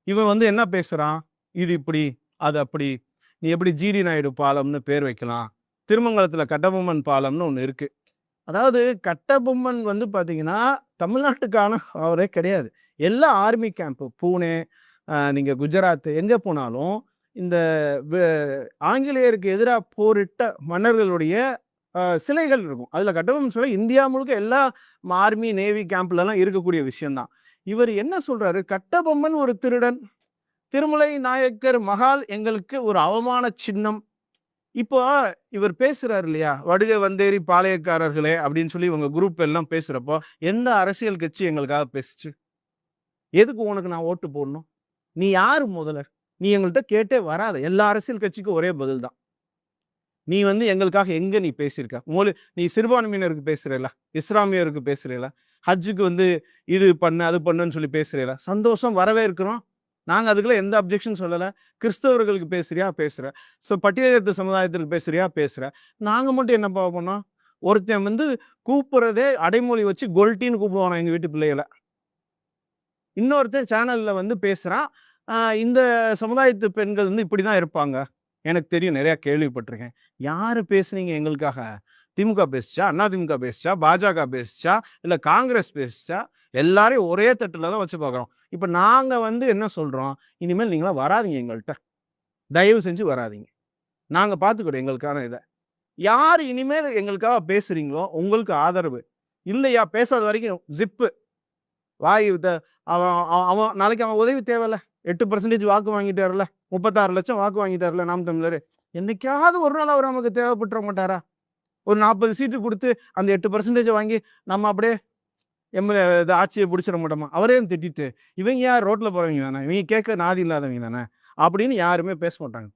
இவன் வந்து என்ன பேசுறான்? இது இப்படி, அது அப்படி. நீ எப்படி ஜிடி நாயுடு பாலம்னு பேர் வைக்கலாம். திருமங்கலத்துல கட்டபொம்மன் பாலம்னு ஒண்ணு இருக்கு. அதாவது கட்டபொம்மன் வந்து பார்த்தீங்கன்னா, தமிழ்நாட்டுக்கான அவரே கிடையாது. எல்லா ஆர்மி கேம்ப் பூனே, நீங்க குஜராத் எங்க போனாலும், இந்த வெ ஆங்கிலேயருக்கு எதிரா போரிட்ட மன்னர்களுடைய சிலைகள் இருக்கும். அதுல கட்டபொம்மன் சிலை இந்தியா முழுக்க எல்லா ஆர்மி, நேவி கேம்ப்லலாம் இருக்கக்கூடிய விஷயம் தான். இவர் என்ன சொல்றாரு? கட்டபொம்மன் ஒரு திருடன். திருமலை நாயக்கர் மகால் எங்களுக்கு ஒரு அவமான சின்னம். இப்போ இவர் பேசுறாரு இல்லையா? "வடுக வந்தேரி பாளையக்காரர்களே" அப்படின்னு சொல்லி இவங்க குரூப் எல்லாம் பேசுறப்போ, எந்த அரசியல் கட்சி எங்களுக்காக பேசுச்சு? எதுக்கு உனக்கு நான் ஓட்டு போடணும்? நீ யாரு முதல்ல? நீ எங்கள்ட்ட கேட்டே வராத. எல்லா அரசியல் கட்சிக்கும் ஒரே பதில் தான். நீ வந்து எங்களுக்காக எங்க நீ பேசியிருக்க? நீ சிறுபான்மையினருக்கு பேசுறேல, இஸ்லாமியருக்கு பேசுறேல, ஹஜ்ஜுக்கு வந்து இது பண்ணு, அது பண்ணுன்னு சொல்லி பேசுறேல. சந்தோஷம், வரவேற்கிறோம். நாங்க அதுக்கெல்லாம் எந்த அப்ஜெக்ஷன் சொல்லல. கிறிஸ்தவர்களுக்கு பேசுறியா? பேசுற. பட்டியலினத்து சமுதாயத்திற்கு பேசுறியா? பேசுற. நாங்க மட்டும் என்னப்பா பண்ணோம்? ஒருத்தன் வந்து கூப்பிடுறதே அடைமொழி வச்சு கொல்ட்டின்னு கூப்பிடுவானா எங்க வீட்டு பிள்ளைகள. இன்னொருத்தன் சேனல்ல வந்து பேசுறான். இந்த சமுதாயத்து பெண்கள் வந்து இப்படிதான் இருப்பாங்க. எனக்கு தெரியும், நிறைய கேள்விப்பட்டிருக்கேன். யாரு பேசுனீங்க எங்களுக்காக? திமுக பேசுச்சா? அதிமுக பேசுச்சா? பாஜக பேசுச்சா? இல்ல காங்கிரஸ் பேசுச்சா? எல்லாரையும் ஒரே தட்டுல தான் வச்சு பார்க்குறோம். இப்ப நாங்க வந்து என்ன சொல்றோம்? இனிமேல் நீங்களாம் வராதீங்க எங்கள்ட்ட. தயவு செஞ்சு வராதீங்க. நாங்க பார்த்துக்கிறோம் எங்களுக்கான இத. யார் இனிமேல் எங்களுக்காக பேசுறீங்களோ, உங்களுக்கு ஆதரவு. இல்லையா? பேசாத வரைக்கும் ஜிப்பு. வாய் அவன் அவன் நாளைக்கு அவன் உதவி தேவையில்ல. 8% வாக்கு வாங்கிட்டாருல, 36 லட்சம் வாக்கு வாங்கிட்டாருல நாம் தமிழர். என்னைக்காவது ஒரு நாள் அவர் நமக்கு தேவைப்பட்டுற மாட்டாரா? ஒரு 40 சீட்டு கொடுத்து அந்த 8% வாங்கி நம்ம அப்படியே ஆட்சியை பிடிச்சிட மாட்டோமா? அவரையும் திட்டிட்டு, இவங்க யார் ரோட்ல போறவங்க தானே, இவங்க கேட்க நாதி இல்லாதவங்க தானே அப்படின்னு யாருமே பேச மாட்டாங்க.